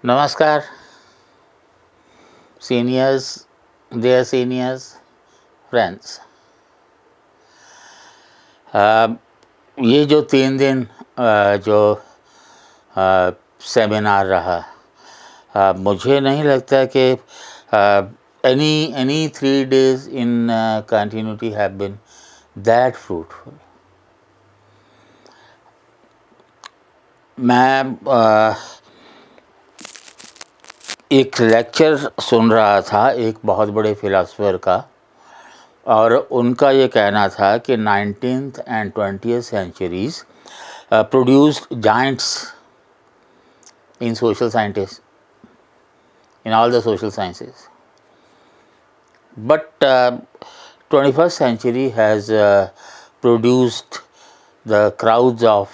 नमस्कार seniors, there seniors, friends. ये जो 3 दिन जो सेमिनार रहा, मुझे नहीं लगता कि any 3 days in continuity have been that fruitful. मैं एक लेक्चर सुन रहा था एक बहुत बड़े फिलोसोफर का, और उनका ये कहना था कि 19th and 20th centuries produced giants in social scientists, in all the social sciences. But 21st century has produced the crowds of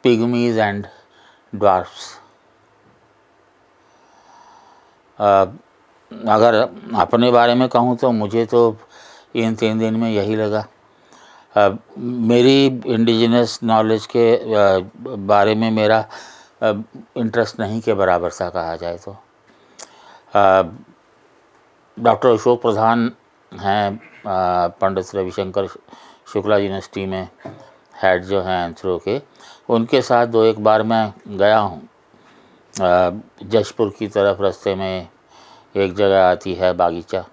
pygmies and dwarfs. अगर अपने बारे में कहूँ तो मुझे तो इन 3 दिन में यही लगा। मेरी इंडिजिनस नॉलेज के बारे में मेरा इंटरेस्ट नहीं के बराबर सा कहा जाए तो। डॉक्टर अशोक प्रधान हैं, पंडित रविशंकर शुक्ला यूनिवर्सिटी में हेड जो हैं एंथ्रो के, उनके साथ 2-1 बार मैं गया हूँ। जशपुर की तरफ रास्ते में एक जगह आती है बागीचा।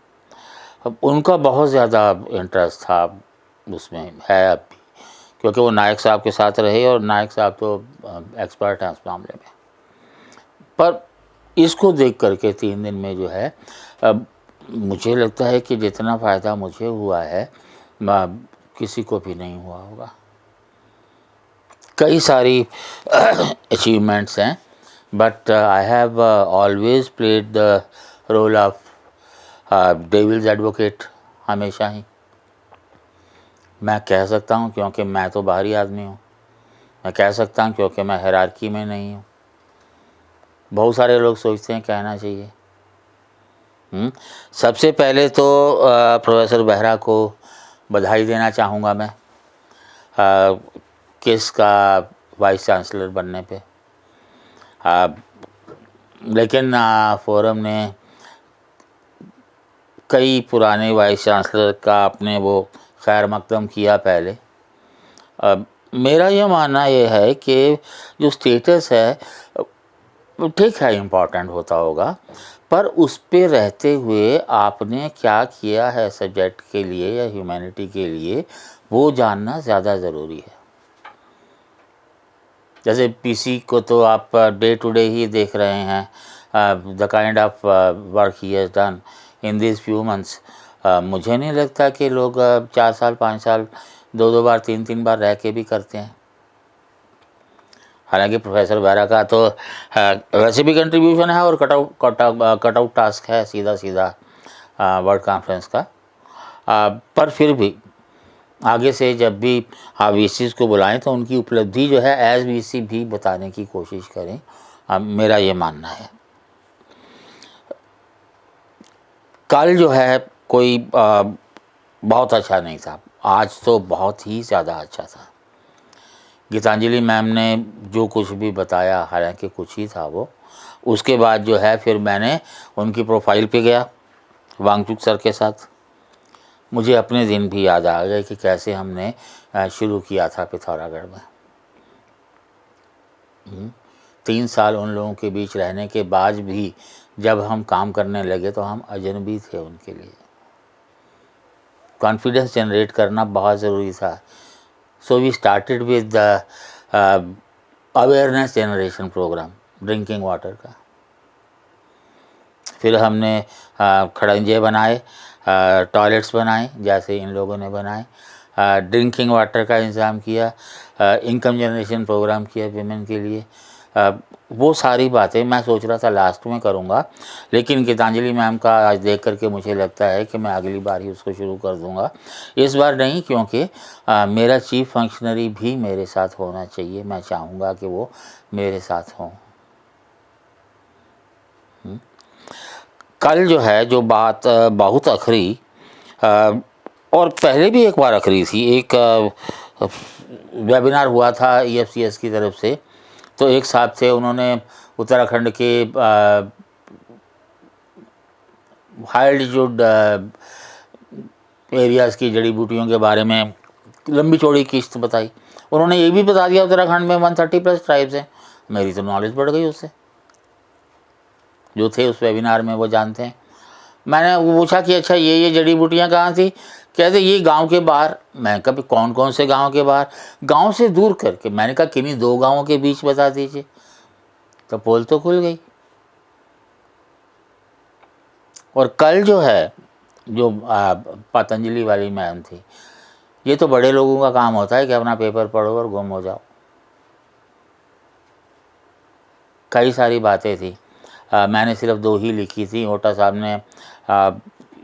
अब उनका बहुत ज़्यादा इंटरेस्ट था उसमें, है अब भी, क्योंकि वो नायक साहब के साथ रहे और नायक साहब तो एक्सपर्ट हैं उस मामले में। पर इसको देख करके 3 दिन में जो है, अब मुझे लगता है कि जितना फ़ायदा मुझे हुआ है किसी को भी नहीं हुआ होगा। कई सारी अचीवमेंट्स हैं, but I have always played the role of devil's advocate. हमेशा ही मैं कह सकता हूँ क्योंकि मैं तो बाहरी आदमी हूँ, मैं कह सकता हूँ क्योंकि मैं हायरार्की में नहीं हूँ। बहुत सारे लोग सोचते हैं कहना चाहिए। सबसे पहले तो प्रोफेसर बेहरा को बधाई देना चाहूँगा मैं किस का वाइस चांसलर बनने पे। लेकिन फोरम ने कई पुराने वाइस चांसलर का अपने वो खैर मकदम किया पहले। मेरा ये मानना ये है कि जो स्टेटस है ठीक है, इम्पॉर्टेंट होता होगा, पर उस पे रहते हुए आपने क्या किया है सब्जेक्ट के लिए या ह्यूमैनिटी के लिए, वो जानना ज़्यादा ज़रूरी है। जैसे पीसी को तो आप डे टू डे ही देख रहे हैं, the kind of work he has done in this few months. मुझे नहीं लगता कि लोग 4 साल 5 साल 2-2 बार 3-3 बार रह के भी करते हैं। हालांकि प्रोफेसर बेहरा का तो वैसे भी कंट्रीब्यूशन है और कटआउट टास्क है सीधा वर्ल्ड कॉन्फ्रेंस का। पर फिर भी आगे से जब भी आप वीसीज को बुलाएं तो उनकी उपलब्धि जो है एज वीसी भी बताने की कोशिश करें, मेरा ये मानना है। कल जो है कोई बहुत अच्छा नहीं था, आज तो बहुत ही ज़्यादा अच्छा था। गीतांजलि मैम ने जो कुछ भी बताया, हालांकि कुछ ही था वो, उसके बाद जो है फिर मैंने उनकी प्रोफाइल पे गया वांगचुक सर के साथ। मुझे अपने दिन भी याद आ गए कि कैसे हमने शुरू किया था पिथौरागढ़ में। 3 साल उन लोगों के बीच रहने के बाद भी जब हम काम करने लगे तो हम अजनबी थे उनके लिए। कॉन्फिडेंस जनरेट करना बहुत ज़रूरी था। So we started with the awareness generation programme drinking water का। फिर हमने खड़ंजे बनाए, टॉयलेट्स बनाए जैसे इन लोगों ने बनाए, ड्रिंकिंग वाटर का इंतज़ाम किया, इनकम जनरेशन प्रोग्राम किया विमेन के लिए। वो सारी बातें मैं सोच रहा था लास्ट में करूँगा, लेकिन गीतांजलि मैम का आज देख करके मुझे लगता है कि मैं अगली बार ही उसको शुरू कर दूँगा, इस बार नहीं, क्योंकि मेरा चीफ फंक्शनरी भी मेरे साथ होना चाहिए। मैं चाहूँगा कि वो मेरे साथ हों। कल जो है जो बात बहुत अखरी, और पहले भी एक बार अखरी थी। एक वेबिनार हुआ था EFCS की तरफ से तो एक साहब थे, उन्होंने उत्तराखंड के हाई एल्टीट्यूड एरियाज़ की जड़ी बूटियों के बारे में लंबी चौड़ी किस्त बताई। उन्होंने ये भी बता दिया उत्तराखंड में 130+ ट्राइब्स हैं। मेरी तो नॉलेज बढ़ गई उससे, जो थे उस वेबिनार में वो जानते हैं। मैंने वो पूछा कि अच्छा ये जड़ी बूटियाँ कहाँ थी? कहते ये गांव के बाहर। मैं कभी कौन कौन से गांव के बाहर? गांव से दूर करके। मैंने कहा किन्हीं 2 गांवों के बीच बता दीजिए। तो पोल तो खुल गई। और कल जो है, जो पतंजलि वाली मैम थी, ये तो बड़े लोगों का काम होता है कि अपना पेपर पढ़ो और गुम हो जाओ। कई सारी बातें थी, मैंने सिर्फ 2 ही लिखी थी। ओटा साहब ने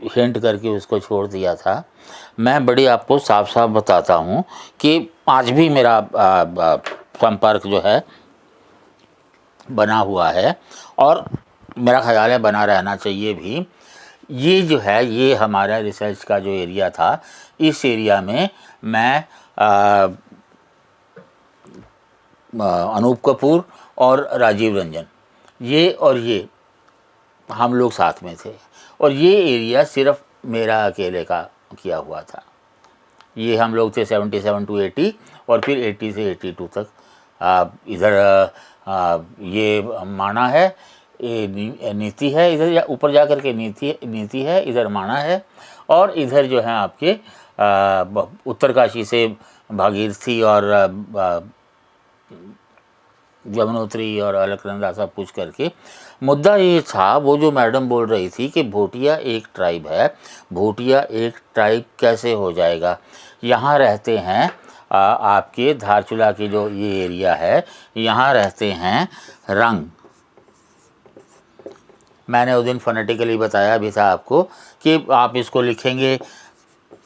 हिंट करके उसको छोड़ दिया था। मैं बड़ी आपको साफ साफ बताता हूँ कि आज भी मेरा संपर्क जो है बना हुआ है, और मेरा ख्याल है बना रहना चाहिए भी। ये जो है, ये हमारा रिसर्च का जो एरिया था, इस एरिया में मैं अनूप कपूर और राजीव रंजन, ये हम लोग साथ में थे। और ये एरिया सिर्फ मेरा अकेले का किया हुआ था। ये हम लोग थे 77 to 80, और फिर 80 से 82 तक। इधर ये माना है, ये नीति है, इधर ऊपर जा कर के नीति है, इधर माना है, और इधर जो है आपके उत्तरकाशी से भागीरथी और यमुनोत्री और अलकनंदा सब पूछ करके। मुद्दा ये था, वो जो मैडम बोल रही थी कि भोटिया एक ट्राइब है। भोटिया एक ट्राइब कैसे हो जाएगा? यहाँ रहते हैं आपके धारचूला की जो ये एरिया है, यहाँ रहते हैं रंग। मैंने उस दिन फोनेटिकली बताया भी था आपको कि आप इसको लिखेंगे,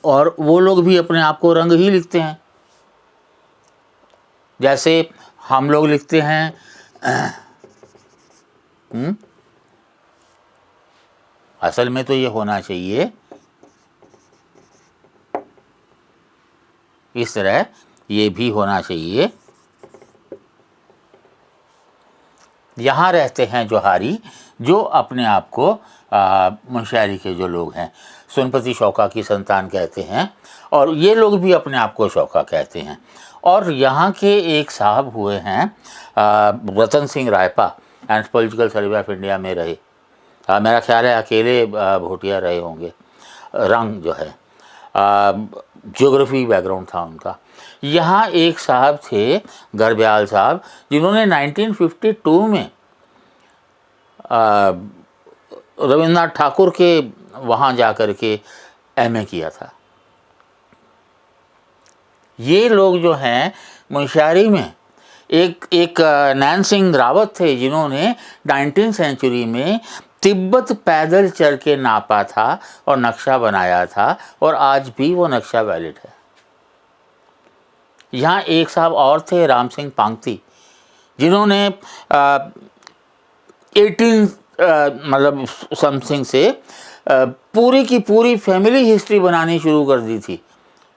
और वो लोग भी अपने आप को रंग ही लिखते हैं, जैसे हम लोग लिखते हैं असल में तो ये होना चाहिए इस तरह, ये भी होना चाहिए। यहाँ रहते हैं जोहारी, जो अपने आप को मुनस्यारी के जो लोग हैं, सोनपति शौका की संतान कहते हैं, और ये लोग भी अपने आप को शौका कहते हैं। और यहाँ के एक साहब हुए हैं Ratan Singh Raipa, anthropological survey of India में रहे। मेरा ख्याल है अकेले भोटिया रहे होंगे। रंग जो है, ज्योग्राफी बैकग्राउंड था उनका। यहाँ एक साहब थे गरब्याल साहब, जिन्होंने 1952 में रविन्द्रनाथ ठाकुर के वहाँ जा कर के MA किया था। ये लोग जो हैं मुनस्यारी में, एक नैन सिंह रावत थे, जिन्होंने 19वीं सेंचुरी में तिब्बत पैदल चल के नापा था और नक्शा बनाया था, और आज भी वो नक्शा वैलिड है। यहाँ एक साहब और थे राम सिंह पांगती, जिन्होंने 18 मतलब समथिंग से पूरी की पूरी फैमिली हिस्ट्री बनानी शुरू कर दी थी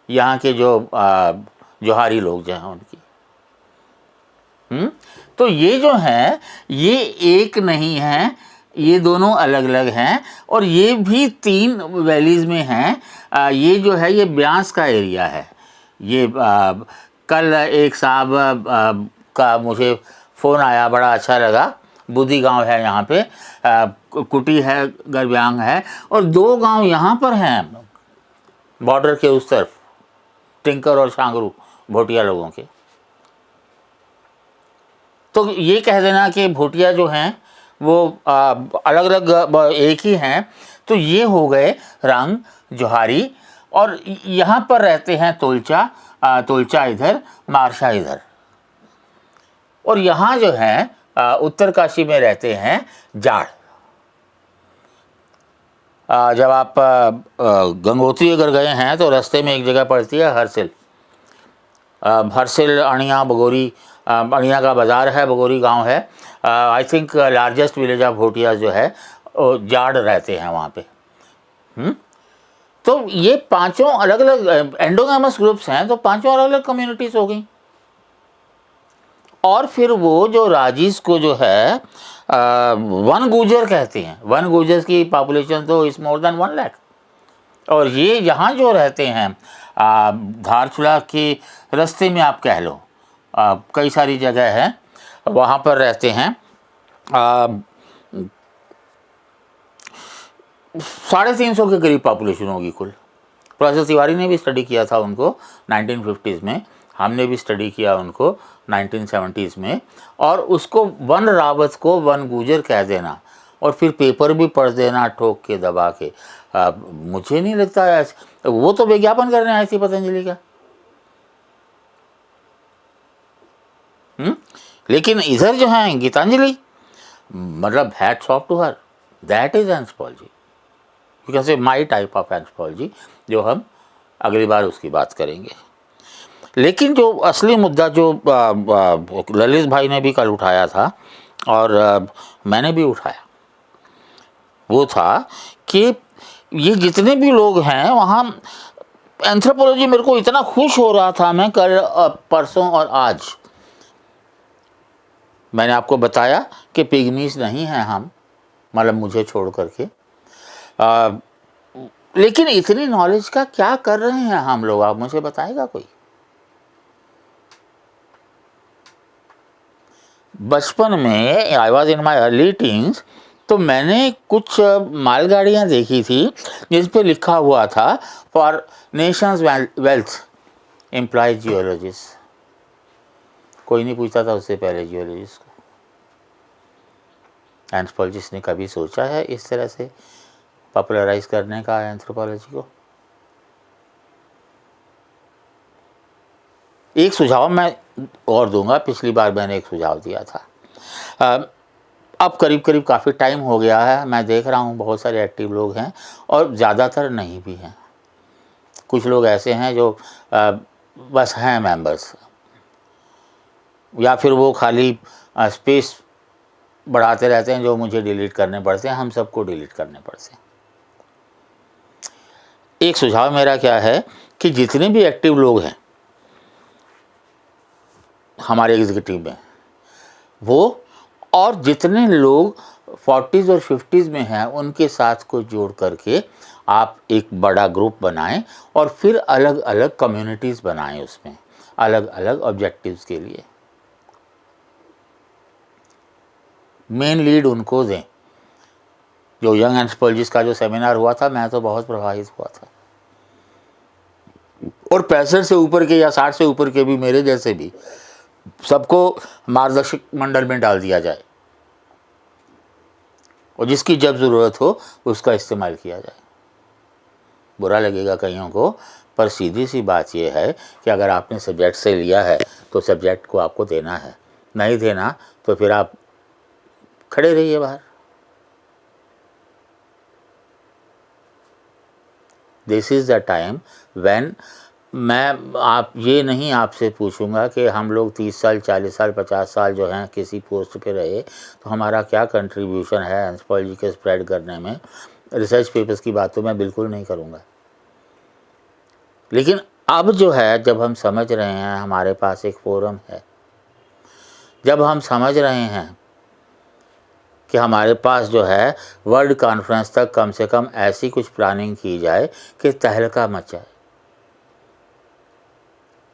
यहाँ के जो जोहारी लोग जो हैं उनकी। तो ये जो हैं, ये एक नहीं हैं, ये दोनों अलग अलग हैं, और ये भी 3 वैलीज़ में हैं। ये जो है, ये ब्यास का एरिया है। ये कल एक साहब का मुझे फ़ोन आया, बड़ा अच्छा लगा। बुद्धि गांव है यहाँ पे, कुटी है, गरब्यांग है, और 2 गांव यहाँ पर हैं बॉर्डर के उस तरफ, टिंकर और शांगरू भोटिया लोगों के। तो ये कह देना कि भोटिया जो हैं वो अलग अलग एक ही हैं, तो ये हो गए रंग, जोहारी। और यहाँ पर रहते हैं तोलचा इधर, मारशा इधर। और यहाँ जो है उत्तरकाशी में रहते हैं जाड़। जब आप गंगोत्री अगर गए हैं तो रास्ते में एक जगह पड़ती है हरसिल। हरसिल, अणिया, बगोरी, अणिया का बाज़ार है, बगोरी गांव है। I think largest village of Bhotia जो है, जाड़ रहते हैं वहाँ पे। तो ये 5 अलग अलग एंडोगामस ग्रुप्स हैं, तो 5 अलग अलग कम्युनिटीज़ हो गई। और फिर वो जो राजीस को जो है वन गुजर कहते हैं। वन गुजर की पॉपुलेशन तो इज मोर देन 1 लाख। और ये यहाँ जो रहते हैं धारचूला के रास्ते में आप कह लो, कई सारी जगह है वहाँ पर रहते हैं। 350 के करीब पॉपुलेशन होगी कुल। प्रोफेसर तिवारी ने भी स्टडी किया था उनको 1950s में, हमने भी स्टडी किया उनको 1970s में। और उसको वन रावत को वन गुजर कह देना और फिर पेपर भी पढ़ देना ठोक के दबा के, मुझे नहीं लगता ऐसे। वो तो विज्ञापन करने आई थी पतंजलि का। लेकिन इधर जो है गीतांजलि, मतलब hats off to her, that is anthropology, you can say my type of anthropology, जो हम अगली बार उसकी बात करेंगे। लेकिन जो असली मुद्दा जो ललित भाई ने भी कल उठाया था और मैंने भी उठाया, वो था कि ये जितने भी लोग हैं वहाँ एंथ्रोपोलॉजी, मेरे को इतना खुश हो रहा था मैं कल परसों और आज। मैंने आपको बताया कि पिग्मीज नहीं हैं हम, मतलब मुझे छोड़ करके, लेकिन इतनी नॉलेज का क्या कर रहे हैं हम लोग, आप मुझे बताएगा कोई? बचपन में I was in my early teens, तो मैंने कुछ मालगाड़ियाँ देखी थी जिस पे लिखा हुआ था for nations wealth employ geologist. कोई नहीं पूछता था उससे पहले जियोलॉजिस्ट को। एंथ्रोपोलॉजिस्ट ने कभी सोचा है इस तरह से पॉपुलराइज करने का एंथ्रोपोलॉजी को? एक सुझाव मैं और दूंगा, पिछली बार मैंने एक सुझाव दिया था। अब करीब करीब काफ़ी टाइम हो गया है, मैं देख रहा हूँ बहुत सारे एक्टिव लोग हैं और ज़्यादातर नहीं भी हैं। कुछ लोग ऐसे हैं जो बस हैं मेंबर्स, या फिर वो खाली स्पेस बढ़ाते रहते हैं जो मुझे डिलीट करने पड़ते हैं, हम सबको डिलीट करने पड़ते हैं। एक सुझाव मेरा क्या है कि जितने भी एक्टिव लोग हैं हमारे एग्जीक्यूटिव में, वो और जितने लोग 40s और 50s में हैं उनके साथ को जोड़ करके आप एक बड़ा ग्रुप बनाएं और फिर अलग अलग कम्युनिटीज़ बनाएं, उसमें अलग अलग ऑब्जेक्टिव्स के लिए मेन लीड उनको दें। जो यंग एंथ्रोपोलॉजिस्ट का जो सेमिनार हुआ था, मैं तो बहुत प्रभावित हुआ था। और 65 से ऊपर के या 60 से ऊपर के भी, मेरे जैसे भी, सबको मार्गदर्शक मंडल में डाल दिया जाए और जिसकी जब ज़रूरत हो उसका इस्तेमाल किया जाए। बुरा लगेगा कईयों को, पर सीधी सी बात यह है कि अगर आपने सब्जेक्ट से लिया है तो सब्जेक्ट को आपको देना है, नहीं देना तो फिर आप खड़े रहिए बाहर। This is the time when मैं आप ये नहीं आपसे पूछूंगा कि हम लोग 30 साल 40 साल 50 साल जो हैं किसी पोस्ट पे रहे तो हमारा क्या कंट्रीब्यूशन है एंथ्रोपोलॉजी के स्प्रेड करने में। रिसर्च पेपर्स की बात तो मैं बिल्कुल नहीं करूँगा। लेकिन अब जो है, जब हम समझ रहे हैं हमारे पास एक फोरम है, जब हम समझ रहे हैं कि हमारे पास जो है वर्ल्ड कॉन्फ्रेंस तक कम से कम ऐसी कुछ प्लानिंग की जाए कि तहलका मच जाए,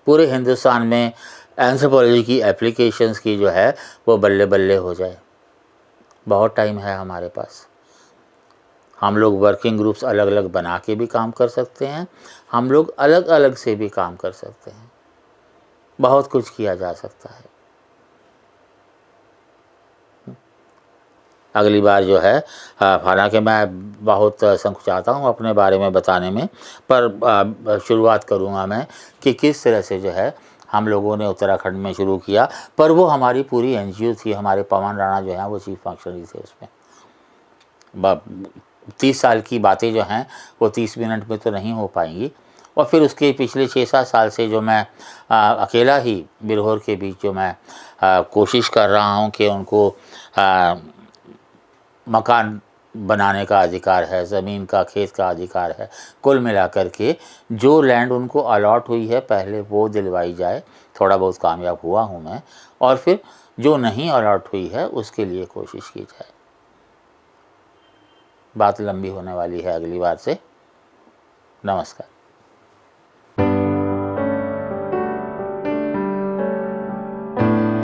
पूरे हिंदुस्तान में एंथ्रोपोलॉजी की एप्लीकेशंस की जो है वो बल्ले बल्ले हो जाए। बहुत टाइम है हमारे पास। हम लोग वर्किंग ग्रुप्स अलग अलग बना के भी काम कर सकते हैं, हम लोग अलग अलग से भी काम कर सकते हैं, बहुत कुछ किया जा सकता है। अगली बार जो है, हालांकि मैं बहुत संकुचाता हूँ अपने बारे में बताने में, पर शुरुआत करूँगा मैं कि किस तरह से जो है हम लोगों ने उत्तराखंड में शुरू किया। पर वो हमारी पूरी एनजीओ थी, हमारे पवन राणा जो हैं वो चीफ फंक्शनरी थे उसमें। 30 साल की बातें जो हैं वो 30 मिनट में तो नहीं हो पाएंगी। और फिर उसके पिछले 6-7 साल से जो मैं अकेला ही बिरहोर के बीच जो मैं कोशिश कर रहा हूँ कि उनको मकान बनाने का अधिकार है, ज़मीन का, खेत का अधिकार है, कुल मिलाकर के जो लैंड उनको अलॉट हुई है पहले वो दिलवाई जाए, थोड़ा बहुत कामयाब हुआ हूँ मैं, और फिर जो नहीं अलॉट हुई है उसके लिए कोशिश की जाए। बात लंबी होने वाली है अगली बार से। नमस्कार।